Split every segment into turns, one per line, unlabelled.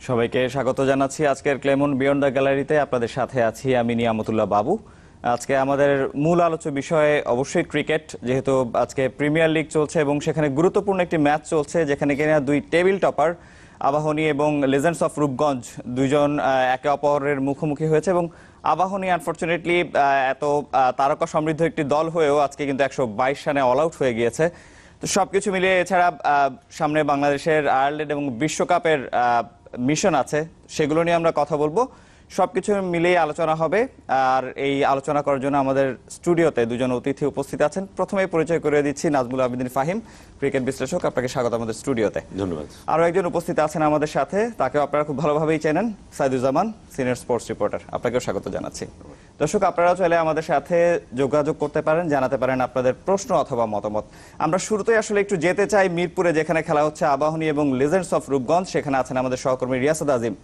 সবাইকে স্বাগত জানাচ্ছি আজকের ক্লেমন বিয়ন্ড দ্য গ্যালারিতে। আপনাদের সাথে আছি আমি নিয়ামতুল্লাহ বাবু। আজকে আমাদের মূল আলোচ্য বিষয়ে অবশ্যই ক্রিকেট, যেহেতু আজকে প্রিমিয়ার লিগ চলছে এবং সেখানে গুরুত্বপূর্ণ একটি ম্যাচ চলছে যেখানে কিনা দুই টেবিল টপার আবাহনী এবং লেজেন্ডস অফ রূপগঞ্জ দুইজন একে অপরের মুখোমুখি হয়েছে এবং আবাহনী আনফরচুনেটলি এত তারকা সমৃদ্ধ একটি দল হয়েও আজকে কিন্তু 122 রানে অল আউট হয়ে গিয়েছে। তো সবকিছু মিলিয়ে এছাড়া সামনে বাংলাদেশের আয়ারল্যান্ড এবং বিশ্বকাপের মিশন আছে, সেগুলো নিয়ে আমরা কথা বলবো। সবকিছু মিলিয়ে আলোচনা হবে। আর এই আলোচনা করার জন্য আমাদের স্টুডিওতে দুজন অতিথি উপস্থিত আছেন। প্রথমেই পরিচয় করে দিচ্ছি নাজমুল আবেদিন ফাহিম, ক্রিকেট বিশ্লেষক। আপনাকে স্বাগত আমাদের স্টুডিওতে।
ধন্যবাদ।
আরও একজন উপস্থিত আছেন আমাদের সাথে, তাকেও আপনারা খুব ভালোভাবেই চেনেন, সাইদুজ্জামান, সিনিয়র স্পোর্টস রিপোর্টার। আপনাকেও স্বাগত জানাচ্ছি। দর্শক, আপনারা চাইলে আমাদের সাথে যোগাযোগ করতে পারেন, জানাতে পারেন আপনাদের প্রশ্ন অথবা মতামত। আমরা শুরুতেই আসলে একটু যেতে চাই মিরপুরে, যেখানে খেলা হচ্ছে আবাহনী এবং লেজেন্ডস অফ রূপগঞ্জ। সেখানে আছেন আমাদের সহকর্মী রিয়াসাদ আজিম।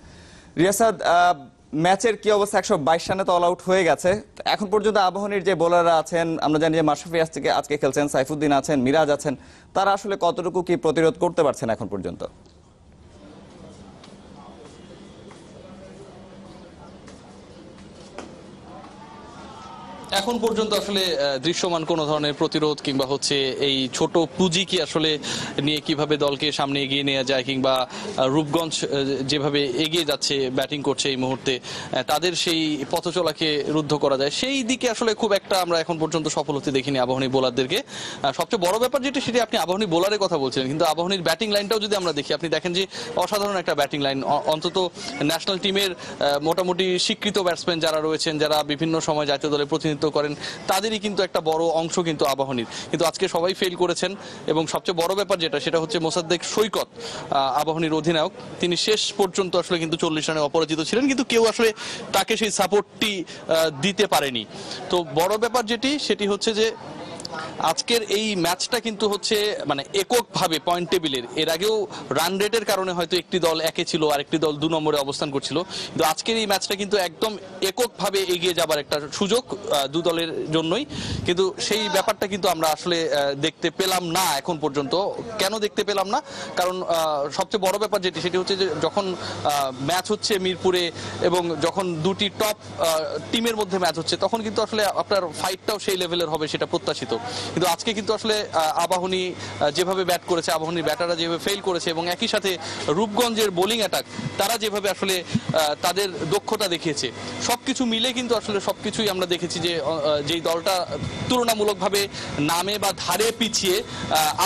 রিয়াসাদ, ম্যাচের কি অবস্থা? 122 রানে তো অল আউট হয়ে গেছে। এখন পর্যন্ত আবাহনীর যে বোলাররা আছেন, আমরা জানি যে মাশরাফি আজকে খেলছেন, সাইফুদ্দিন আছেন, মিরাজ আছেন, তারা আসলে কতটুকু কি প্রতিরোধ করতে পারছেন এখন পর্যন্ত?
এখন পর্যন্ত আসলে দৃশ্যমান কোনো ধরনের প্রতিরোধ কিংবা হচ্ছে এই ছোট পুঁজি কি আসলে নিয়ে কিভাবে দলকে সামনে এগিয়ে নেওয়া যায়, কিংবা রূপগঞ্জ যেভাবে এগিয়ে যাচ্ছে ব্যাটিং করছে এই মুহূর্তে, তাদের সেই পথচলাকে রুদ্ধ করা যায়, সেই দিকে আসলে খুব একটা আমরা এখন পর্যন্ত সফল হতে দেখিনি আবাহনী বোলারদেরকে। সবচেয়ে বড় ব্যাপার যেটা, সেটি আপনি আবাহনী বোলারের কথা বলছিলেন, কিন্তু আবাহনীর ব্যাটিং লাইনটাও যদি আমরা দেখি, আপনি দেখেন যে অসাধারণ একটা ব্যাটিং লাইন। অন্তত ন্যাশনাল টিমের মোটামুটি স্বীকৃত ব্যাটসম্যান যারা রয়েছেন, যারা বিভিন্ন সময় জাতীয় দলের প্রতিনিধিত্ব করেন, তাদেরই কিন্তু একটা বড় অংশ কিন্তু আবাহনীর। কিন্তু আজকে সবাই ফেল করেছেন এবং সবচেয়ে বড় ব্যাপার যেটা, সেটা হচ্ছে মোসাদ্দেক সৈকত, আবাহনীর অধিনায়ক। তিনি শেষ পর্যন্ত আসলে কিন্তু 40 রানে অপরাজিত ছিলেন, কিন্তু কেউ আসলে তাকে সেই সাপোর্টটি দিতে পারেনি। তো বড় ব্যাপার যেটি, সেটি হচ্ছে যে আজকের এই ম্যাচটা কিন্তু হচ্ছে মানে এককভাবে পয়েন্ট টেবিলের, এর আগেও রান রেটের কারণে হয়তো একটি দল একে ছিল আর একটি দল 2 নম্বরে অবস্থান করছিল, কিন্তু আজকের এই ম্যাচটা কিন্তু একদম এককভাবে এগিয়ে যাবার একটা সুযোগ দু দলের জন্যই। কিন্তু সেই ব্যাপারটা কিন্তু আমরা আসলে দেখতে পেলাম না এখন পর্যন্ত। কেন দেখতে পেলাম না? কারণ সবচেয়ে বড় ব্যাপার যেটি, সেটি হচ্ছে যে যখন ম্যাচ হচ্ছে মিরপুরে এবং যখন দুটি টপ টিমের মধ্যে ম্যাচ হচ্ছে, তখন কিন্তু আসলে আপনার ফাইটটাও সেই লেভেলের হবে, সেটা প্রত্যাশিত। কিন্তু আজকে কিন্তু আসলে আবাহনী যেভাবে ব্যাট করেছে, আবাহনীর ব্যাটাররা যেভাবে ফেল করেছে, এবং একই সাথে রূপগঞ্জের বোলিং অ্যাটাক তারা যেভাবে আসলে তাদের দক্ষতা দেখিয়েছে, সবকিছু মিলে কিন্তু আসলে সবকিছুই আমরা দেখেছি যে যেই দলটা তুলনামূলকভাবে নামে বা ধারে পিছিয়ে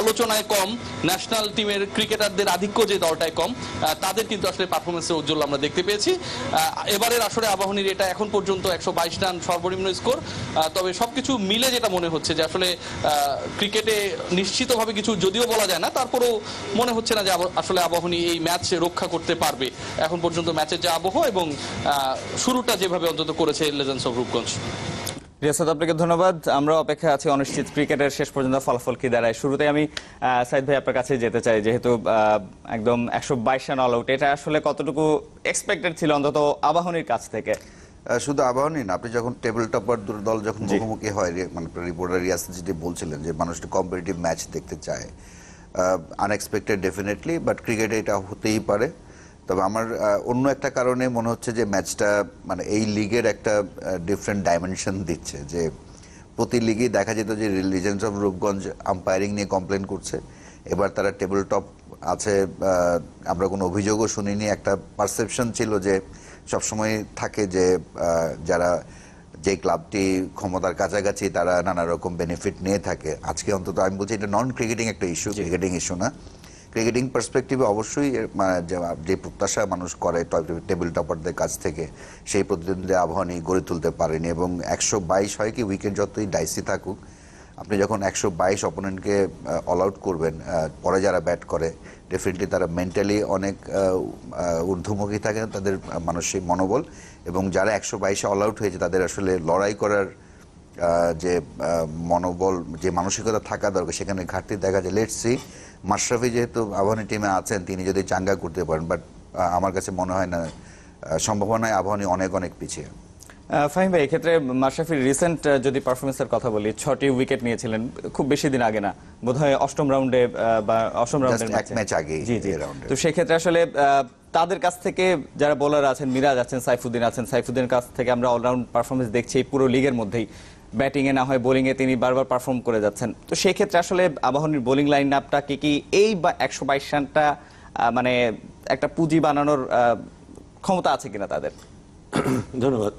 আলোচনায় কম, ন্যাশনাল টিমের ক্রিকেটারদের আধিক্য যে দলটায় কম, তাদের কিন্তু আসলে পারফরমেন্সের উজ্জ্বল আমরা দেখতে পেয়েছি। এবারের আসলে আবাহনীর এটা এখন পর্যন্ত 122 রান সর্বনিম্ন স্কোর। তবে সবকিছু মিলে যেটা মনে হচ্ছে যে আসলে ক্রিকেটে নিশ্চিতভাবে কিছু যদিও বলা যায় না, তারপরেও মনে হচ্ছে না যে আসলে আবাহনী এই ম্যাচ রক্ষা করতে পারবে এখন পর্যন্ত ম্যাচের যে আবহ এবং শুরুটা যেভাবে অন্তত করেছে লেজেন্ডস অফ রূপগঞ্জ।
রিয়াসাদ, আপনাকে ধন্যবাদ। আমরা অপেক্ষা আছি অনিশ্চিত ক্রিকেটের শেষ পর্যন্ত ফলাফল কি দাঁড়ায়। শুরুতে আমি সাইদ ভাই আপনার কাছে যেতে চাই, যেহেতু একদম 122 রান অল আউট, এটা আসলে কতটুকু এক্সপেক্টেড ছিল অন্তত আবাহনীর কাছ থেকে?
শুধু আবাহনী না, আপনি যখন টেবিল টপার দল যখন মুখোমুখি হয়, মানে রিপোর্টার রিয়াসাদ যেটি বলছিলেন যে মানুষটা কম্পিটিটিভ ম্যাচ দেখতে চায়, আনএক্সপেক্টেড ডেফিনেটলি, বাট ক্রিকেটে এটা হতেই পারে। তবে আমার অন্য একটা কারণে মনে হচ্ছে যে ম্যাচটা মানে এই লিগের একটা ডিফারেন্ট ডাইমেনশন দিচ্ছে। যে প্রতি লিগেই দেখা যেত যে লেজেন্ডস অফ রূপগঞ্জ আম্পায়ারিং নিয়ে কমপ্লেন করছে, এবার তারা টেবিল টপ আছে, আমরা কোনো অভিযোগও শুনিনি। একটা পারসেপশন ছিল যে সবসময় থাকে যে যারা যে ক্লাবটি ক্ষমতার কাছাকাছি তারা নানা রকম বেনিফিট নিয়ে থাকে। আজকে অন্তত আমি বলছি এটা নন ক্রিকেটিং একটা ইস্যু, ক্রিকেটিং ইস্যু না। ক্রিকেটিং পার্সপেক্টিভে অবশ্যই যে প্রত্যাশা মানুষ করে টেবিল টপারদের কাছ থেকে, সেই প্রতিদ্বন্দ্বী আবাহনী গড়ে তুলতে পারেনি। এবং 122 হয় কি, উইকেট যতই ডাইসি থাকুক, আপনি যখন 122 অপোনেন্টকে অল আউট করবেন, পরে যারা ব্যাট করে ডেফিনেটলি তারা মেন্টালি অনেক ঊর্ধ্বমুখী থাকে, তাদের মানসিক মনোবল, এবং যারা 122-এ অল আউট হয়েছে তাদের আসলে লড়াই করার যে মনোবল, যে মানসিকতা থাকা দরকার, সেখানে ঘাটতি দেখা যায়। লেটস সি, মাশরাফি যেহেতু আবাহনী টিমে আছেন, তিনি যদি চাঙ্গা করতে পারেন, বাট আমার কাছে মনে হয় না, সম্ভাবনায় আবাহনী অনেক অনেক পিছিয়ে।
ফাহিম ভাই, এক্ষেত্রে মাশরাফির রিসেন্ট যদি পারফরমেন্সের কথা বলি, 6টি উইকেট নিয়েছিলেন খুব বেশি দিন আগে না, বোধহয় 8ম রাউন্ডে বা 8ম রাউন্ডের
ম্যাচ আগে।
জি জি। তো সেক্ষেত্রে আসলে তাদের কাছ থেকে যারা বোলার আছেন, মিরাজ আছেন, সাইফুদ্দিনের কাছ থেকে আমরা অলরাউন্ড পারফরমেন্স দেখছি এই পুরো লিগের মধ্যেই। ব্যাটিংয়ে না হয় বোলিংয়ে তিনি বারবার পারফর্ম করে যাচ্ছেন। তো সেই ক্ষেত্রে আসলে আবাহনীর বোলিং লাইন আপটাকে কি এই 122 রানটা মানে একটা পুঁজি বানানোর ক্ষমতা আছে কিনা তাদের?
ধন্যবাদ।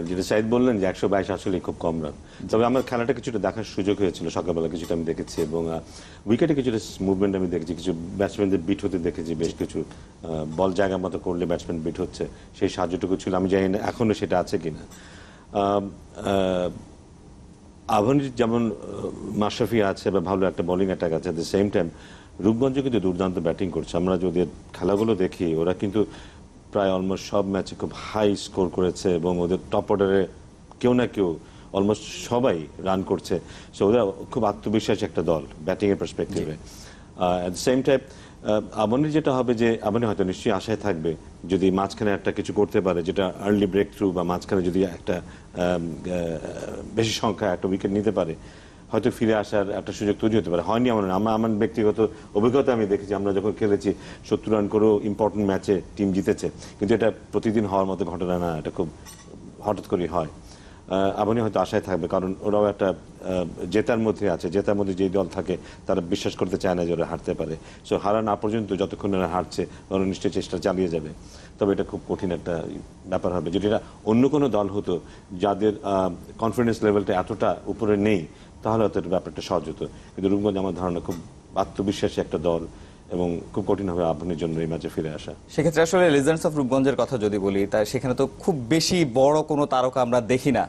যেটা সাইদ বললেন যে 122 আসলে খুব কম রান, তবে আমার খেলাটা কিছুটা দেখার সুযোগ হয়েছিল, সকালবেলা কিছুটা আমি দেখেছি এবং উইকেটে কিছুটা মুভমেন্ট আমি দেখেছি, কিছু ব্যাটসম্যানদের বিট হতে দেখেছি, বেশ কিছু বল জায়গা মতো করলে ব্যাটসম্যান বিট হচ্ছে, সেই সাহায্যটুকু ছিল। আমি জানি না এখনো সেটা আছে কিনা। আবাহনীর যেমন মাশরাফি আছে বা ভালো একটা বোলিং অ্যাটাক আছে, at the same time Rupganj কিন্তু দুর্দান্ত ব্যাটিং করছে। আমরা যদি খেলাগুলো দেখি, ওরা কিন্তু প্রায় অলমোস্ট সব ম্যাচে খুব হাই স্কোর করেছে এবং ওদের টপ অর্ডারে কেউ না কেউ অলমোস্ট সবাই রান করছে। সো ওরা খুব আত্মবিশ্বাসী একটা দল ব্যাটিংয়ের পার্সপেক্টিভে। অ্যাট দ্য সেম টাইম আবাহনীর যেটা হবে যে আবাহনী হয়তো নিশ্চয়ই আশায় থাকবে যদি মাঝখানে একটা কিছু করতে পারে, যেটা আর্লি ব্রেক থ্রু বা মাঝখানে যদি একটা বেশি সংখ্যা একটা উইকেট নিতে পারে, হয়তো ফিরে আসার একটা সুযোগ তৈরি হতে পারে। হয়নি আমার ব্যক্তিগত অভিজ্ঞতা আমি দেখেছি, আমরা যখন খেলেছি 70 রান করেও ইম্পর্টেন্ট ম্যাচে টিম জিতেছে, কিন্তু এটা প্রতিদিন হওয়ার মতো ঘটনা না, এটা খুব হঠাৎ করেই হয়। আবাহনী হয়তো আশায় থাকবে, কারণ ওরাও একটা জেতার মধ্যে আছে, জেতার মধ্যে যেই দল থাকে তারা বিশ্বাস করতে চায় না যে ওরা হারতে পারে। সো হারা না পর্যন্ত যতক্ষণ ওরা হারছে ওরা নিশ্চয়ই চেষ্টা চালিয়ে যাবে। তবে এটা খুব কঠিন একটা ব্যাপার হবে। যদি এটা অন্য কোনো দল হতো যাদের কনফিডেন্স লেভেলটা এতটা উপরে নেই, তাহলে হয়তো ব্যাপারটা সহজ হতো। কিন্তু রূপগঞ্জ আমার ধারণা খুব আত্মবিশ্বাসী একটা দল এবং খুব কঠিন হবে আবাহনীর জন্য এই ম্যাচে ফিরে আসা।
সেক্ষেত্রে আসলে লেজেন্ডস অফ রূপগঞ্জের কথা যদি বলি, তাই সেখানে তো খুব বেশি বড় কোনো তারকা আমরা দেখি না।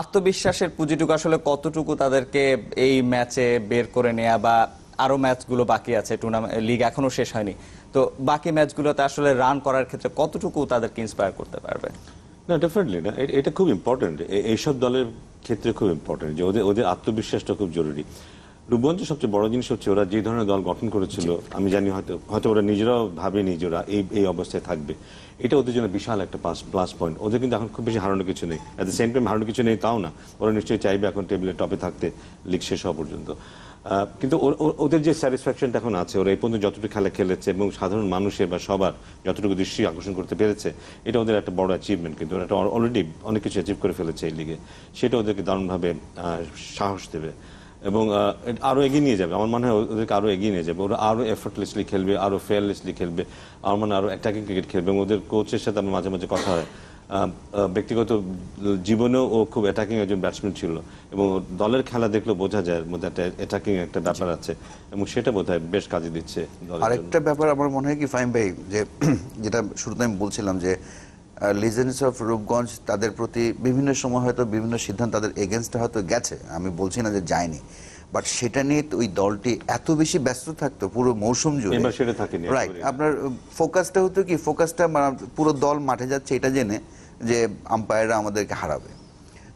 আত্মবিশ্বাসের পুঁজিটুকু আসলে কতটুকু তাদেরকে এই ম্যাচে বের করে নেওয়া, বা আরো ম্যাচগুলো বাকি আছে, টুর্নামেন্ট লিগ এখনো শেষ হয়নি, তো বাকি ম্যাচগুলোতে আসলে রান করার ক্ষেত্রে কতটুকু তাদেরকে ইন্সপায়ার করতে পারবে?
না, ডেফিনেটলি না, এটা খুব ইম্পর্টেন্ট, এইসব দলের ক্ষেত্রে খুব ইম্পর্টেন্ট যে ওদের আত্মবিশ্বাসটা খুব জরুরি। রূপগঞ্জের সবচেয়ে বড় জিনিস হচ্ছে ওরা যে ধরনের দল গঠন করেছিল, আমি জানি হয়তো ওরা নিজেরাও ভাবেনি যে ওরা এই অবস্থায় থাকবে। এটা ওদের জন্য বিশাল একটা প্লাস পয়েন্ট। ওদের কিন্তু এখন খুব বেশি হারানোর কিছু নেই, অ্যাট দ্য সেম টাইম হারানোর কিছু নেই তাও না, ওরা নিশ্চয়ই চাইবে এখন টেবিলের টপে থাকতে লিগ শেষ হওয়া পর্যন্ত। কিন্তু ওদের যে স্যাটিসফ্যাকশনটা এখন আছে, ওরা এই পর্যন্ত যতটুকু খেলা খেলেছে এবং সাধারণ মানুষের বা সবার যতটুকু দৃষ্টি আকর্ষণ করতে পেরেছে, এটা ওদের একটা বড় অ্যাচিভমেন্ট। কিন্তু ওরা অলরেডি অনেক কিছু অ্যাচিভ করে ফেলেছে এই লিগে, সেটা ওদেরকে দারুণভাবে সাহস দেবে এবং আরো এগিয়ে নিয়ে যাবে। আমার মনে হয় ওদেরকে আরো এগিয়ে নিয়ে যাবে, ওরা আরো এফর্টলেসলি খেলবে, আরো ফেয়ারলেসলি খেলবে, আমার মনে হয় আরো অ্যাটাকিং ক্রিকেট খেলবে। এবং ওদের কোচের সাথে আমার মাঝে মাঝে কথা হয়, ব্যক্তিগত জীবনেও ও খুব অ্যাটাকিং একজন ব্যাটসম্যান ছিল এবং দলের খেলা দেখলে বোঝা যায় মধ্যে একটা অ্যাটাকিং একটা ব্যাপার আছে এবং সেটা বোধহয় বেশ কাজে দিচ্ছে।
আরেকটা ব্যাপার আমার মনে হয় কি ফাহিম ভাই, যে যেটা শুরুতে আমি বলছিলাম যে লিজেন্ডস অফ রূপগঞ্জ তাদের প্রতি বিভিন্ন সময় হয়তো বিভিন্ন সিদ্ধান্ত তাদের এগেনস্টে হয়তো গেছে, আমি বলছি না যে যায়নি, বাট সেটা নিয়ে ওই দলটি এত বেশি ব্যস্ত থাকতো পুরো মৌসুম জুড়ে,
সেটা থাকেনি।
রাইট, আপনার ফোকাসটা হতো কি, ফোকাসটা পুরো দল মাঠে যাচ্ছে এটা জেনে যে আম্পায়াররা আমাদেরকে হারাবে।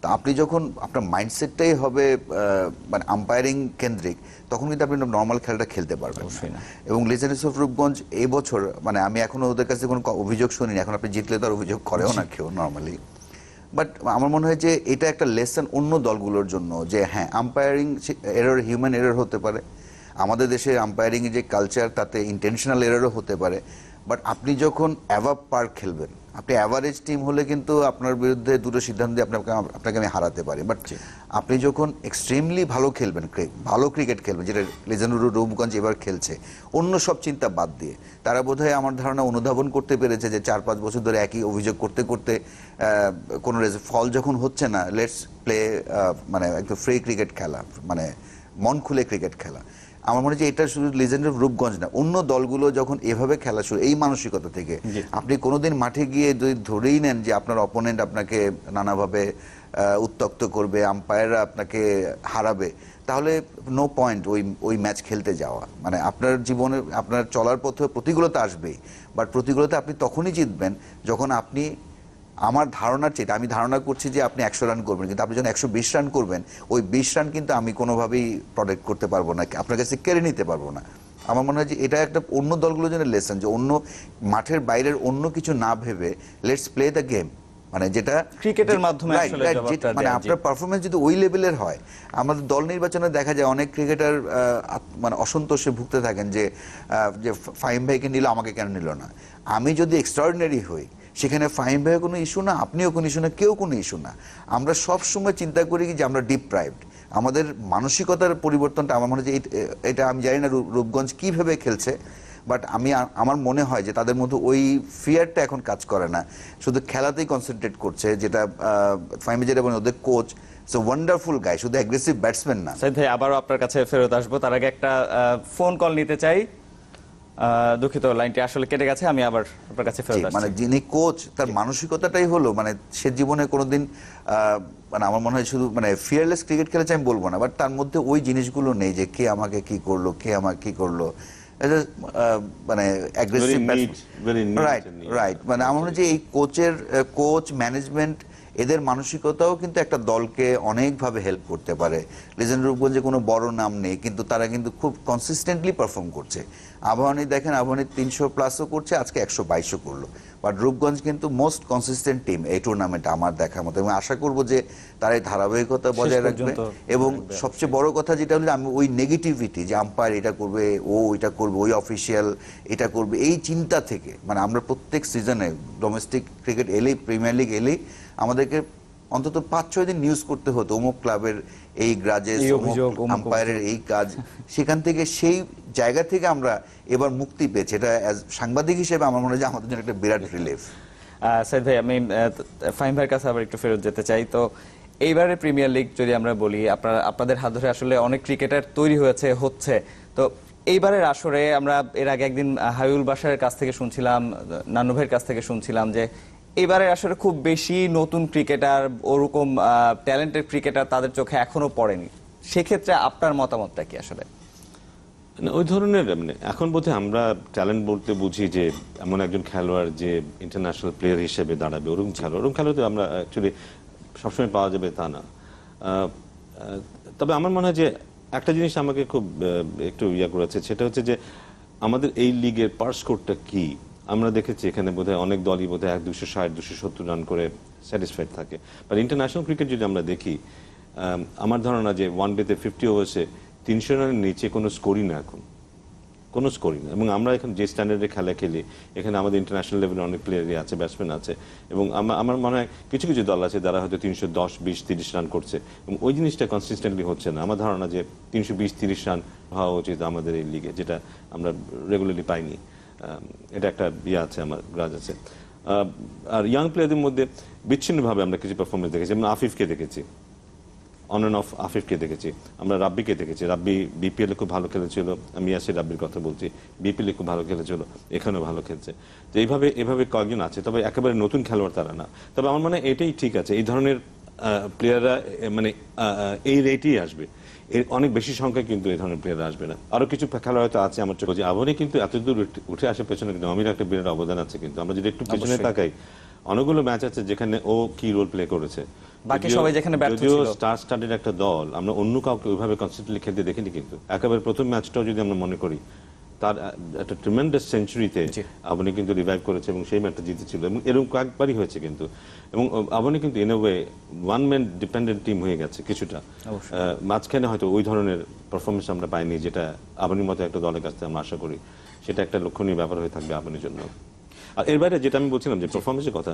তো আপনি যখন আপনার মাইন্ডসেটটাই হবে মানে আম্পায়ারিং কেন্দ্রিক, তখন কিন্তু আপনি নর্মাল খেলাটা খেলতে পারবেন না। এবং লিজেন্ডস অফ রূপগঞ্জ এই বছর মানে আমি এখনো ওদের কাছে কোনো অভিযোগ শুনিনি, এখন আপনি জিতলে তো আর অভিযোগ করেও না কেউ নর্মালি, বাট আমার মনে হয় যে এটা একটা লেসন অন্য দলগুলোর জন্য, যে হ্যাঁ আম্পায়ারিং এরর, হিউম্যান এরর হতে পারে, আমাদের দেশে আম্পায়ারিং যে কালচার তাতে ইন্টেনশনাল এররও হতে পারে, বাট আপনি যখন অ্যাভাব পার খেলবেন, আপনি অ্যাভারেজ টিম হলে কিন্তু আপনার বিরুদ্ধে দুটো সিদ্ধান্ত দিয়ে আপনাকে আমি হারাতে পারি, বাট আপনি যখন এক্সট্রিমলি ভালো খেলবেন, ভালো ক্রিকেট খেলবেন, যেটা লিজেন্ড রূপগঞ্জ এবার খেলছে অন্য সব চিন্তা বাদ দিয়ে, তারা বোধহয় আমার ধারণা অনুধাবন করতে পেরেছে যে 4-5 বছর ধরে একই অভিযোগ করতে করতে কোনো ফল যখন হচ্ছে না, লেটস প্লে মানে একটু ফ্রি ক্রিকেট খেলা, মানে মন খুলে ক্রিকেট খেলা। আমার মনে হয় এটা শুধু লিজেন্ড অফ রূপগঞ্জ না, অন্য দলগুলো যখন এভাবে খেলা শুরু, এই মানসিকতা থেকে আপনি কোনোদিন মাঠে গিয়ে যদি ধরেই নেন যে আপনার অপোনেন্ট আপনাকে নানাভাবে উত্তক্ত করবে, আম্পায়াররা আপনাকে হারাবে, তাহলে নো পয়েন্ট ওই ম্যাচ খেলতে যাওয়া। মানে আপনার জীবনে আপনার চলার পথে প্রতিকূলতা আসবেই, বাট প্রতিকূলতা আপনি তখনই জিতবেন যখন আপনি, আমার ধারণার চেয়ে আমি ধারণা করছি যে আপনি 100 রান করবেন, কিন্তু আপনি যখন 120 রান করবেন, ওই 20 রান কিন্তু আমি কোনোভাবেই প্রোটেক্ট করতে পারবো না, আপনার কাছে কেড়ে নিতে পারবো না। আমার মনে হয় যে এটা একটা অন্য দলগুলোর জন্য লেসন, যে অন্য মাঠের বাইরের অন্য কিছু না ভেবে লেটস প্লে দ্য গেম, মানে যেটা
ক্রিকেটের মাধ্যমে
Right,
আসলে
right,
জবাবটা
মানে
দেয়া, জি।
আপনার পারফরমেন্স যদি ওই লেভেলের হয়, আমাদের দল নির্বাচনে দেখা যায় অনেক ক্রিকেটার মানে অসন্তোষে ভুগতে থাকেন যে যে ফাহিম ভাইকে নিল, আমাকে কেন নিল না। আমি যদি এক্সট্রাঅর্ডিনারি হই, সেখানে ফাহিম ভাইয়ের কোনো ইস্যু না, আপনিও কোনো ইস্যু না, কেউ কোনো ইস্যু না। আমরা সব সময় চিন্তা করি যে আমরা ডিপ্রাইভড, আমাদের মানসিকতার পরিবর্তনটা আমার মনে হয় যে এটা আমি জানি না রূপগঞ্জ কিভাবে খেলছে, বাট আমার মনে হয় যে তাদের মধ্যে ওই ফিয়ারটা এখন কাজ করে না, শুধু খেলাতেই কনসেন্ট্রেট করছে, যেটা ফাহিম যেটা বলেন ওদের কোচ সো ওয়ান্ডারফুল গাই, শুধু অ্যাগ্রেসিভ ব্যাটসম্যান না।
সাইদ ভাই আবারও আপনার কাছে ফেরত আসবো, তার আগে একটা ফোন কল নিতে চাই। দুঃখিত, লাইনটি আসলে কেটে গেছে, আমি আবার আপনার কাছে ফেরত
মানে
আসছি।
যিনি কোচ, তার মানসিকতাটাই হলো মানে সে জীবনে কোনোদিন মানে আমার মনে হয় শুধু মানে ফিয়ারলেস ক্রিকেট খেলেছে আমি বলবো না, বাট তার মধ্যে ওই জিনিসগুলো নেই যে কে আমাকে কি করলো, কে আমাকে কি করলো, মানে aggressive
very neat
right
and neat.
Right মানে আমার মনে হয় যে এই কোচ ম্যানেজমেন্ট এদের মানসিকতাও কিন্তু একটা দলকে অনেকভাবে হেল্প করতে পারে। লিজেন্ড রূপগঞ্জে কোনো বড় নাম নেই, কিন্তু তারা কিন্তু খুব কনসিস্টেন্টলি পারফর্ম করছে। আবাহনী দেখেন, আবাহনী 300+ করছে, আজকে 122 করলো, বাট রূপগঞ্জ কিন্তু মোস্ট কনসিস্টেন্ট টিম এই টুর্নামেন্টে আমার দেখার মতো, এবং আশা করব যে তারা এই ধারাবাহিকতা বজায় রাখবে।
পর্যন্ত
এবং সবচেয়ে বড় কথা যেটা হলো, আমি ওই নেগেটিভিটি যে আম্পায়ার এটা করবে, ও এটা করবে, ওই অফিসিয়াল এটা করবে, এই চিন্তা থেকে মানে আমরা প্রত্যেক সিজনে ডোমেস্টিক ক্রিকেট এলেই, প্রিমিয়ার লিগ এলেই আমাদেরকে অন্তত 5-6 দিন নিউজ করতে হতো অমুক ক্লাবের এই গ্রাজেস,
এই অভিযোগ, অমুক
আম্পায়ারের এই কাজ। সেখান থেকে সেই জায়গা থেকে আমরা এবার মুক্তি পেয়েছি, এটা সাংবাদিক হিসেবে আমার মনে হয় যে আমাদের জন্য একটা বিরাট রিলিফ।
সাইদ ভাই, আমি ফাহিম ভাইয়ের কাছে আবার একটু ফেরত যেতে চাই। তো এইবারে প্রিমিয়ার লিগ যদি আমরা বলি, আপনাদের হাত ধরে আসলে অনেক ক্রিকেটার তৈরি হচ্ছে। তো এইবারের আসরে আমরা এর আগে একদিন হাবিবুল বাশারের কাছ থেকে শুনছিলাম, নান্নু ভাইয়ের কাছ থেকে শুনছিলাম যে এবারে আসলে খুব বেশি নতুন ক্রিকেটার, ওরকম ট্যালেন্টেড ক্রিকেটার তাদের চোখে এখনো পড়েনি। সেক্ষেত্রে আপনার মতামতটা কি আসলে?
না, ওই ধরনের মানে এখন বোধহয় আমরা ট্যালেন্ট বলতে বুঝি যে এমন একজন খেলোয়াড় যে ইন্টারন্যাশনাল প্লেয়ার হিসেবে দাঁড়াবে, ওরকম খেলোয়াড় তো আমরা অ্যাকচুয়ালি সবসময় পাওয়া যাবে তা না। তবে আমার মনে হয় যে একটা জিনিস আমাকে খুব একটু করেছে, সেটা হচ্ছে যে আমাদের এই লিগের পার স্কোরটা কি। আমরা দেখেছি এখানে বোধহয় অনেক দলই বোধহয় 260-270 রান করে স্যাটিসফাইড থাকে, বাট ইন্টারন্যাশনাল ক্রিকেট যদি আমরা দেখি, আমার ধারণা যে ওয়ান ডেতে 50 ওভার্সে 300 রানের নিচে কোনো স্কোরই না, এখন কোনো স্কোরই না। এবং আমরা এখানে যে স্ট্যান্ডার্ডে খেলা খেলি, এখানে আমাদের ইন্টারন্যাশনাল লেভেলে অনেক প্লেয়ারই আছে, ব্যাটসম্যান আছে, এবং আমার মনে হয় কিছু কিছু দল আছে যারা হয়তো 310, 20, 30 রান করছে, এবং ওই জিনিসটা কনসিস্টেন্টলি হচ্ছে না। আমার ধারণা যে 320-30 রান হওয়া উচিত আমাদের এই লিগে, যেটা আমরা রেগুলারলি পাইনি। এটা একটা আছে, আমার গ্রাজ আছে। আর ইয়াং প্লেয়ারদের মধ্যে বিচ্ছিন্নভাবে আমরা কিছু পারফরমেন্স দেখেছি, যেমন আফিফকে দেখেছি, অন অ্যান্ড অফ আফিফকে দেখেছি, আমরা রাব্বিকে দেখেছি। রাব্বি বিপিএলে খুব ভালো খেলেছিল, আমি আসি রাব্বির কথা বলছি, বিপিএলে খুব ভালো খেলেছিল, এখানেও ভালো খেলছে। তো এইভাবে কয়েকজন আছে, তবে একেবারে নতুন খেলোয়াড় তারা না। তবে আমার মনে হয় এটাই ঠিক আছে, এই ধরনের প্লেয়াররা মানে এই রেটেই আসবে, এর অনেক বেশি সংখ্যায় কিন্তু এই ধরনের প্লেয়ার আসবে না। আরো কিছু খেলোয়াড় হয়তো আছে আমার চোখে, আবাহনী কিন্তু এতদূর উঠে আসার পেছনে কিন্তু আমির একটা বিরাট অবদান আছে। কিন্তু আমরা যদি একটু পেছনে তাকাই, অনেকগুলো ম্যাচ আছে যেখানে ও কি রোল প্লে করেছে,
বাকি সবাই যেখানে ব্যর্থ ছিল।
যদিও স্টার স্টাডেড একটা দল, আমরা অন্য কাউকে ওইভাবে কনসিস্টেন্টলি খেলতে দেখিনি। কিন্তু একেবারে প্রথম ম্যাচটাও যদি আমরা মনে করি, তার একটা ট্রিমেন্ডাস সেঞ্চুরিতে আবাহনী কিন্তু রিভাইভ করেছে এবং সেই ম্যাচটা জিতেছিল, এবং এরকম কয়েকবারই হয়েছে কিন্তু। এবং আবাহনী কিন্তু in a way one man dependent team হয়ে গেছে কিছুটা। মাঝখানে হয়তো ওই ধরনের পারফরমেন্স আমরা পাইনি, যেটা আবাহনীর মতো একটা দলের কাছ থেকে আমরা আশা করি। সেটা একটা লক্ষণীয় ব্যাপার হয়ে থাকবে আবাহনীর জন্য। আর এর বাইরে যেটা আমি বলছিলাম যে পারফরমেন্সের কথা,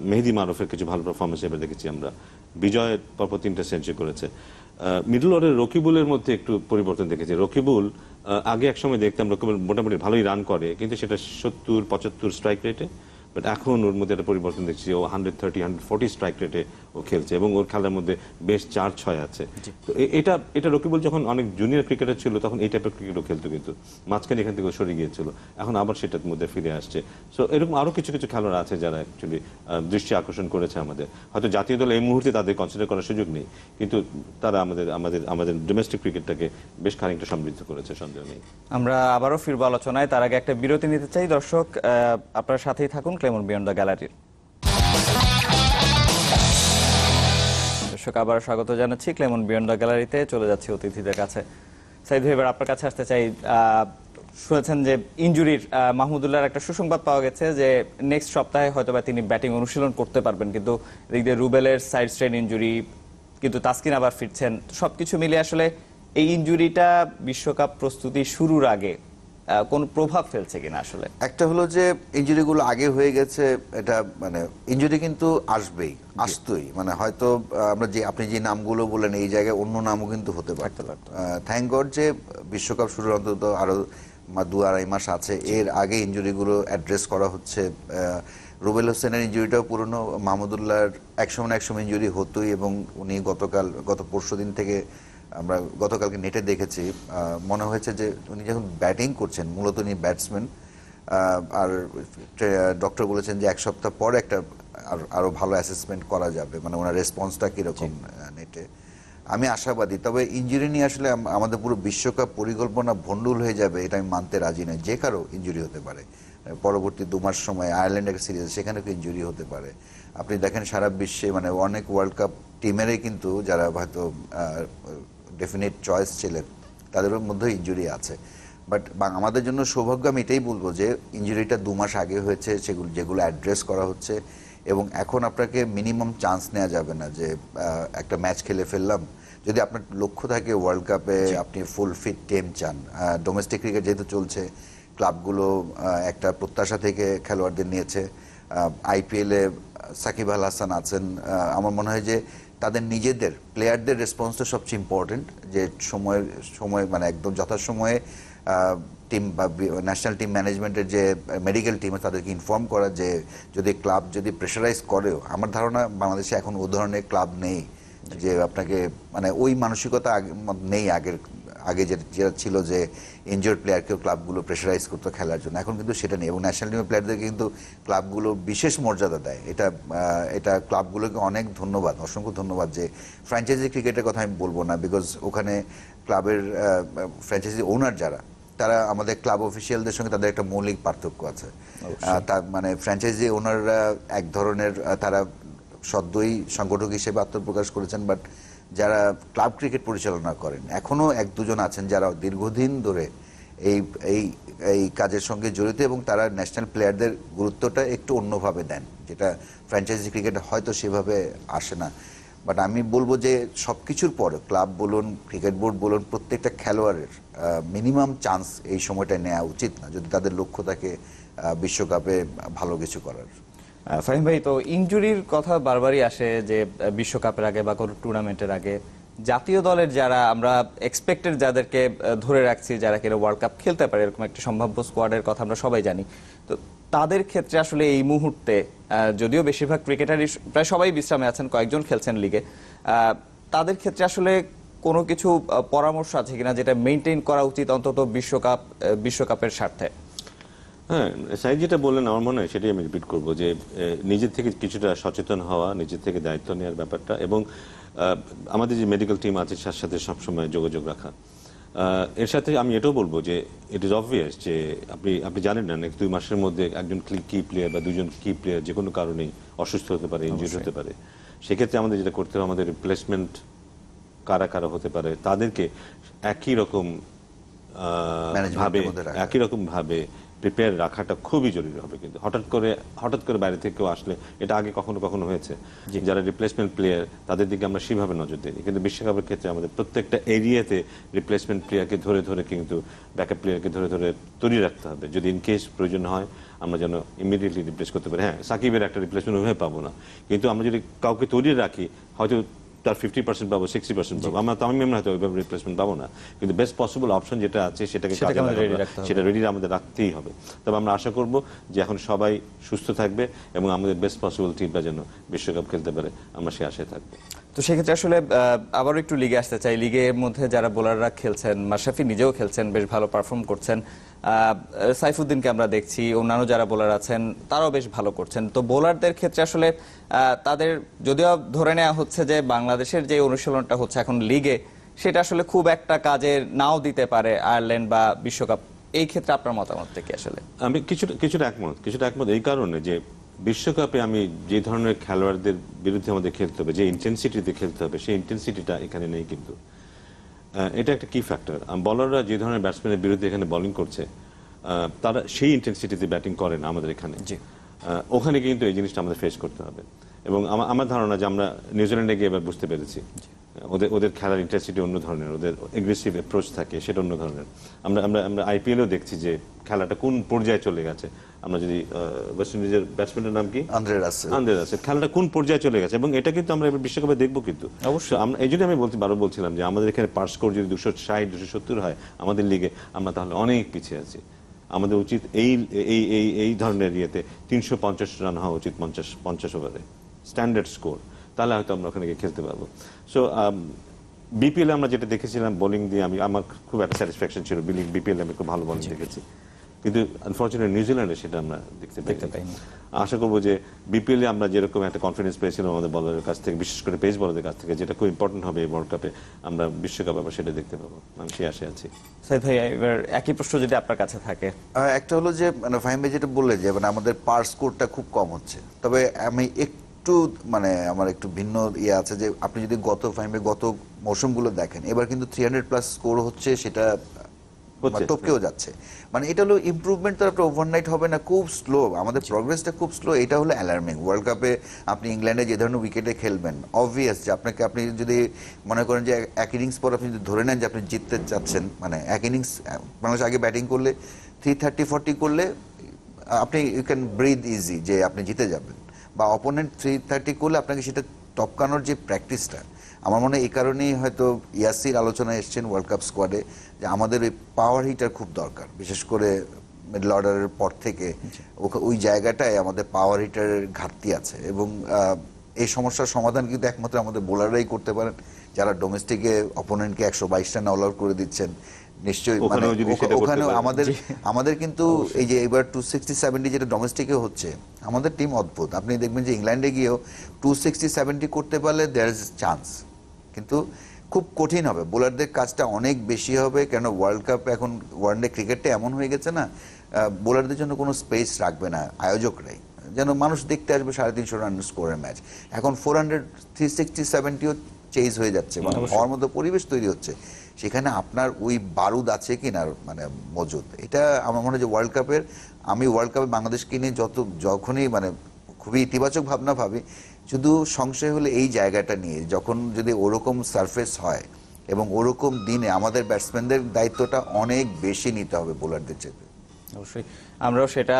মেহেদী মারুফের কিছু ভালো পারফরমেন্স এবার দেখেছি আমরা। বিজয় পরপর 3টা সেঞ্চুরি করেছে। মিডল অর্ডারের রকিবুলের মধ্যে একটু পরিবর্তন দেখেছি। রকিবুল আগে একসময় দেখতাম রকিবুল মোটামুটি ভালোই রান করে, কিন্তু সেটা 70-75 স্ট্রাইক রেটে, বাট এখন ওর মধ্যে একটা পরিবর্তন দেখছি, ও 130-140 স্ট্রাইক রেটে ও খেলছে, এবং ওর খেলার মধ্যে বেশ 4-6 আছে। তো এটা রকিবুল যখন অনেক জুনিয়র ক্রিকেটার ছিল তখন এই টাইপের ক্রিকেটও খেলতো, কিন্তু মাঝখানে এখান থেকে সরে গিয়েছিল, এখন আবার সেটার মধ্যে ফিরে আসছে। সো এরকম আরো কিছু কিছু খেলোয়াড় আছে যারা অ্যাকচুয়ালি দৃষ্টি আকর্ষণ করেছে আমাদের। হয়তো জাতীয় দল এই মুহূর্তে তাদের কনসিডার করার সুযোগ নেই, কিন্তু তারা আমাদের ডোমেস্টিক ক্রিকেটটাকে বেশ খানিকটা সমৃদ্ধ করেছে, সন্দেহ নেই।
আমরা আবারও ফিরবো আলোচনায়, তার আগে একটা বিরতি নিতে চাই। দর্শক আপনার সাথেই থাকুন ক্লেমন বিয়ন্ড দ্য গ্যালারির। দর্শক আবার স্বাগত জানাচ্ছি ক্লেমন বিয়ন্ড দ্য গ্যালারিতে। চলে যাচ্ছি অতিথিদের কাছে। সাইদ ভাই, এবার আপনার কাছে আসতে চাই। শুনেছেন যে ইনজুরির মাহমুদুল্লাহর একটা সুসংবাদ পাওয়া গেছে যে নেক্সট সপ্তাহে হয়তোবা তিনি ব্যাটিং অনুশীলন করতে পারবেন, কিন্তু এদিক দিয়ে রুবেলের সাইড স্ট্রেন ইনজুরি, কিন্তু তাসকিন আবার ফিরছেন। সবকিছু মিলে আসলে এই ইনজুরিটা বিশ্বকাপ প্রস্তুতি শুরুর আগে কোন প্রভাব ফেলছে কিনা আসলে?
একটা হলো যে ইনজুরিগুলো আগে হয়ে গেছে, এটা মানে ইনজুরি কিন্তু আসবেই, আসতোই, মানে হয়তো আমরা যে আপনি যে নামগুলো বললেন এই জায়গায় অন্য নামও কিন্তু হতে পারতো। থ্যাংক গড যে বিশ্বকাপ শুরুর অন্তত আরো 2-2.5 মাস আছে, এর আগে ইনজুরিগুলো অ্যাড্রেস করা হচ্ছে। রুবেল হোসেনের ইনজুরিটাও পুরনো, মাহমুদুল্লাহর একসময় ইনজুরি হতোই, এবং উনি গত পরশুদিন থেকে আমরা গতকালকে নেটে দেখেছি, মনে হয়েছে যে উনি যখন ব্যাটিং করছেন, মূলত উনি ব্যাটসম্যান, আর ডক্টর বলেছেন যে 1 সপ্তাহ পর একটা আরো ভালো অ্যাসেসমেন্ট করা যাবে, মানে ওনার রেসপন্সটা কিরকম নেটে। আমি আশাবাদী, তবে ইনজুরি নিয়ে আসলে আমাদের পুরো বিশ্বকাপ পরিকল্পনা ভণ্ডুল হয়ে যাবে এটা আমি মানতে রাজি নই। যে কারো ইনজুরি হতে পারে, পরবর্তী 2 মাস সময় আয়ারল্যান্ডের সিরিজ, সেখানে ইনজুরি হতে পারে। আপনি দেখেন সারা বিশ্বে মানে অনেক ওয়ার্ল্ড কাপ টিমেরই কিন্তু যারা হয়তো ডেফিনেট চয়েস ছিলেন তাদের মধ্যে ইনজুরি আছে। বাট আমাদের জন্য সৌভাগ্য, আমি এটাই বলবো যে ইনজুরিটা 2 মাস আগে হয়েছে, যেগুলো অ্যাড্রেস করা হচ্ছে, এবং এখন আপনাকে মিনিমাম চান্স নেওয়া যাবে না যে একটা ম্যাচ খেলে ফেললাম। যদি আপনার লক্ষ্য থাকে ওয়ার্ল্ড কাপে আপনি ফুল ফিট টিম চান, ডোমেস্টিক ক্রিকেট যেহেতু চলছে, ক্লাবগুলো একটা প্রত্যাশা থেকে খেলোয়াড়দের নিয়েছে। আইপিএলে সাকিব আল হাসান আছেন, আমার মনে হয় যে তাদের নিজেদের প্লেয়ারদের রেসপন্সটা সবচেয়ে ইম্পর্টেন্ট, যে সময় মানে একদম যথাসময়ে টিম বা ন্যাশনাল টিম ম্যানেজমেন্টের যে মেডিকেল টিম তাদেরকে ইনফর্ম করা, যে যদি ক্লাব যদি প্রেশারাইজ করেও, আমার ধারণা বাংলাদেশে এখন ও ধরনের ক্লাব নেই যে আপনাকে মানে ওই মানসিকতা নেই আগে যেটা ছিল যে ইনজোর্ড প্লেয়ারকেও ক্লাবগুলো প্রেশারাইজ করতো খেলার জন্য, এখন কিন্তু সেটা নেই। এবং ন্যাশনাল টিমের প্লেয়ারদেরকে কিন্তু ক্লাবগুলো বিশেষ মর্যাদা দেয়। এটা ক্লাবগুলোকে অনেক ধন্যবাদ, অসংখ্য ধন্যবাদ। যে ফ্র্যাঞ্চাইজি ক্রিকেটের কথা আমি বলবো না, বিকজ ওখানে ক্লাবের ফ্র্যাঞ্চাইজি ওনার যারা, তারা আমাদের ক্লাব অফিসিয়ালদের সঙ্গে তাদের একটা মৌলিক পার্থক্য আছে। তার মানে ফ্র্যাঞ্চাইজি ওনাররা এক ধরনের, তারা সদ্যই সংগঠক হিসেবে আত্মপ্রকাশ করেছেন, বাট যারা ক্লাব ক্রিকেট পরিচালনা করেন এখনো 1-2 জন আছেন যারা দীর্ঘদিন ধরে এই কাজের সঙ্গে জড়িত, এবং তারা ন্যাশনাল প্লেয়ারদের গুরুত্বটা একটু অন্যভাবে দেন, যেটা ফ্র্যাঞ্চাইজি ক্রিকেট হয়তো সেভাবে আসে না। বাট আমি বলবো যে সবকিছুর পরে ক্লাব বলুন, ক্রিকেট বোর্ড বলুন, প্রত্যেকটা খেলোয়াড়ের মিনিমাম চান্স এই সময়টায় নেওয়া উচিত না, যদি তাদের লক্ষ্য থাকে বিশ্বকাপে ভালো কিছু করার।
ফাহিম ভাই, তো ইনজুরির কথা বারবারই আসে যে বিশ্বকাপের আগে বা কোনো টুর্নামেন্টের আগে জাতীয় দলের যারা আমরা এক্সপেক্টেড যাদেরকে ধরে রাখছি, যারা কিনা ওয়ার্ল্ড কাপ খেলতে পারে, এরকম একটা সম্ভাব্য স্কোয়াডের কথা আমরা সবাই জানি, তো তাদের ক্ষেত্রে আসলে এই মুহূর্তে যদিও বেশিরভাগ ক্রিকেটারই প্রায় সবাই বিশ্রামে আছেন, কয়েকজন খেলছেন লিগে, তাদের ক্ষেত্রে আসলে কোনো কিছু পরামর্শ আছে কিনা যেটা মেনটেন করা উচিত অন্তত বিশ্বকাপের স্বার্থে?
হ্যাঁ, সাইদ যেটা বললেন আমার মনে হয় সেটাই আমি রিপিট করবো, যে নিজের থেকে কিছুটা সচেতন হওয়া, নিজের থেকে দায়িত্ব নেওয়ার ব্যাপারটা, এবং আমাদের যে মেডিকেল টিম আছে তার সাথে সবসময় যোগাযোগ রাখা। এর সাথে আমি এটাও বলবো যে ইট ইজ অবভিয়াস যে আপনি জানেন না, 2 মাসের মধ্যে একজন কি প্লেয়ার বা 2জন কি প্লেয়ার যে কোনো কারণেই অসুস্থ হতে পারে, ইনজুরি হতে পারে। সেক্ষেত্রে আমাদের যেটা করতে হবে, আমাদের রিপ্লেসমেন্ট কারা কারা হতে পারে তাদেরকে একই রকম ভাবে প্রিপেয়ার রাখাটা খুবই জরুরি হবে। কিন্তু হঠাৎ করে বাইরে থেকে কেউ আসলে, এটা আগে কখনো হয়েছে, যারা রিপ্লেসমেন্ট প্লেয়ার তাদের দিকে আমরা সেভাবে নজর দিই। কিন্তু বিশ্বকাপের ক্ষেত্রে আমাদের প্রত্যেকটা এরিয়াতে রিপ্লেসমেন্ট প্লেয়ারকে ধরে কিন্তু ব্যাকআপ প্লেয়ারকে ধরে তৈরি রাখতে হবে, যদি ইনকেস প্রয়োজন হয় আমরা যেন ইমিডিয়েটলি রিপ্লেস করতে পারি। হ্যাঁ, সাকিবের একটা রিপ্লেসমেন্ট ওইভাবে পাবো না, কিন্তু আমরা যদি কাউকে তৈরি রাখি হয়তো তার 50% পাবো, 60% পাবো, আমরা তামিম হয়তো ওইভাবে রিপ্লেসমেন্ট পাবো না, কিন্তু বেস্ট পসিবল অপশন যেটা আছে সেটাকে সেটা রেডি আমাদের রাখতেই হবে। তবে আমরা আশা করব যে এখন সবাই সুস্থ থাকবে এবং আমাদের বেস্ট পসিবল টিমটা যেন বিশ্বকাপ খেলতে পারে, আমরা সে আশায় থাকবো।
তো সেক্ষেত্রে আসলে আবারও একটু লিগে আসতে চাই। লিগের মধ্যে যারা বোলাররা খেলছেন, মাশরাফি নিজেও খেলছেন, বেশ ভালো পারফর্ম করছেন, সাইফুদ্দিনকে আমরা দেখছি, অন্যান্য যারা বোলার আছেন তারাও বেশ ভালো করছেন। তো বোলারদের ক্ষেত্রে আসলে তাদের যদিও ধরে নেওয়া হচ্ছে যে বাংলাদেশের যে অনুশীলনটা হচ্ছে এখন লিগে, সেটা আসলে খুব একটা কাজে নাও দিতে পারে আয়ারল্যান্ড বা বিশ্বকাপ, এই ক্ষেত্রে আপনার মতামত কি? আসলে আমি
কিছুটা একমত এই কারণে যে বিশ্বকাপে আমি যে ধরনের খেলোয়াড়দের বিরুদ্ধে আমাদের খেলতে হবে, যে ইন্টেন্সিটিতে খেলতে হবে, সেই ইন্টেন্সিটিটা এখানে নেই। কিন্তু এটা একটা কি ফ্যাক্টর, বলাররা যে ধরনের ব্যাটসম্যানের বিরুদ্ধে এখানে বোলিং করছে তারা সেই ইন্টেন্সিটিতে ব্যাটিং করে না আমাদের এখানে।
জি।
ওখানে কিন্তু এই জিনিসটা আমাদের ফেস করতে হবে এবং আমার ধারণা যে আমরা নিউজিল্যান্ডে গিয়ে এবার বুঝতে পেরেছি ওদের খেলার ইন্টেন্সিটি অন্য ধরনের, ওদের এগ্রেসিভ অ্যাপ্রোচ থাকে সেটা অন্য ধরনের। আমরা আমরা আমরা আইপিএলও দেখছি যে খেলাটা কোন পর্যায়ে চলে গেছে। আমরা যদি ওয়েস্ট ইন্ডিজের ব্যাটসম্যানের নাম কি,
আন্দ্রে রাসেল,
খেলাটা কোন পর্যায়ে চলে গেছে এবং এটা কিন্তু আমরা এবার বিশ্বকাপে দেখবো কিন্তু
অবশ্যই।
আমরা এই জন্য আমি বলছিলাম যে আমাদের এখানে পার স্কোর যদি 260 270 হয় আমাদের লিগে, আমরা তাহলে অনেক পিছিয়ে আছি। আমাদের উচিত এই ধরনের ইয়েতে 350 রান হওয়া উচিত 50 ওভারে, স্ট্যান্ডার্ড স্কোর, তাহলে হয়তো আমরা ওখানে গিয়ে খেলতে পারবো। সো বিপিএল আমরা যেটা দেখেছিলাম বোলিং দিয়ে আমার খুব একটা স্যাটিসফ্যাকশন ছিল। বিপিএল আমি খুব ভালো বোলিং দেখেছি, কিন্তু আনফরচুনেটলি নিউজিল্যান্ডে সেটা আমরা দেখতে পাইনি। আশা করবো যে বিপিএলে আমরা যেরকম একটা কনফিডেন্স পেয়েছিলাম আমাদের বলারের কাছ থেকে, বিশেষ করে পেস বলারদের কাছ থেকে, যেটা খুব ইম্পর্টেন্ট হবে এই ওয়ার্ল্ড কাপে, আমরা বিশ্বকাপে আবার সেটা দেখতে পাবো। আমি সেই আশায় আছি।
সাইদ ভাই, এবার একই প্রশ্ন যদি আপনার কাছে থাকে।
একটা হলো যে মানে ফাহিম ভাই যেটা বললেন যে মানে আমাদের পার স্কোরটা খুব কম হচ্ছে, তবে আমি একটু মানে আমার একটু ভিন্ন ইয়ে আছে যে আপনি যদি ফাহিম ভাই গত মৌসুমগুলো দেখেন, এবার কিন্তু 300+ স্কোর হচ্ছে, সেটা টপকেও যাচ্ছে। মানে এটা হলো ইমপ্রুভমেন্ট, তো আপনার ওভারনাইট হবে না, খুব স্লো, আমাদের প্রগ্রেসটা খুব স্লো। এটা হলো অ্যালার্মিং। ওয়ার্ল্ড কাপে আপনি ইংল্যান্ডে যে ধরনের উইকেটে খেলবেন, অবভিয়াস যে আপনি যদি মনে করেন যে এক ইনিংস পর আপনি যদি ধরে নেন যে আপনি জিততে চাচ্ছেন, মানে এক ইনিংস বাংলাদেশ আগে ব্যাটিং করলে 330-40 করলে আপনি ইউ ক্যান ব্রিথ ইজি যে আপনি জিতে যাবেন, বা অপোনেন্ট 330 করলে আপনাকে সেটা টপকানোর যে প্র্যাকটিসটা, আমার মনে হয় এই কারণেই হয়তো ইয়াসির আলোচনায় এসছেন ওয়ার্ল্ড কাপ স্কোয়াডে যে আমাদের ওই পাওয়ার হিটার খুব দরকার, বিশেষ করে মিডল অর্ডারের পর থেকে ওই জায়গাটায় আমাদের পাওয়ার হিটারের ঘাটতি আছে। এবং এই সমস্যার সমাধান কিন্তু একমাত্র আমাদের বোলাররাই করতে পারেন, যারা ডোমেস্টিকে অপোনেন্টকে 122 রান অল আউট করে দিচ্ছেন। নিশ্চয়ই মানে ওখানে আমাদের কিন্তু এই যে এবার 260-70 যেটা ডোমেস্টিকে হচ্ছে, আমাদের টিম অদ্ভুত। আপনি দেখবেন যে ইংল্যান্ডে গিয়েও 260-70 করতে পারলে দেয়ার ইজ চান্স, কিন্তু খুব কঠিন হবে, বোলারদের কাজটা অনেক বেশি হবে। কেন ওয়ার্ল্ড কাপ এখন ওয়ানডে ক্রিকেটটা এমন হয়ে গেছে না, বোলারদের জন্য কোনো স্পেস রাখবে না আয়োজকরাই, যেন মানুষ দেখতে আসবে 350 রান স্কোরের ম্যাচ। এখন 400, 360-70ও চেজ হয়ে যাচ্ছে, মানে হওয়ার মতো পরিবেশ তৈরি হচ্ছে। সেখানে আপনার ওই বারুদ আছে কিনা মানে মজুদ, এটা আমার মনে হয় যে আমি ওয়ার্ল্ড কাপে বাংলাদেশকে নিয়ে যখনই মানে খুবই ইতিবাচক ভাবনা ভাবি, শুধু সংশয় হলে এই জায়গাটা নিয়ে, যখন যদি ওরকম সারফেস হয় এবং ওরকম দিনে আমাদের ব্যাটসম্যানদের দায়িত্বটা অনেক বেশি নিতে হবে বোলারদের চেয়ে।
অবশ্যই আমরাও সেটা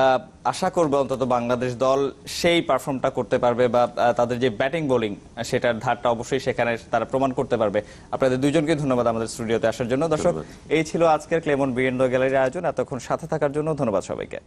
আশা করবো, অন্তত বাংলাদেশ দল সেই পারফর্মটা করতে পারবে, বা তাদের যে ব্যাটিং বোলিং সেটার ধারটা অবশ্যই সেখানে তারা প্রমাণ করতে পারবে। আপনাদের দুইজনকে ধন্যবাদ আমাদের স্টুডিওতে আসার জন্য। দর্শক, এই ছিল আজকের ক্লেমন বীরেন্দ্র গ্যালারির আয়োজন। এতক্ষণ সাথে থাকার জন্য ধন্যবাদ সবাইকে।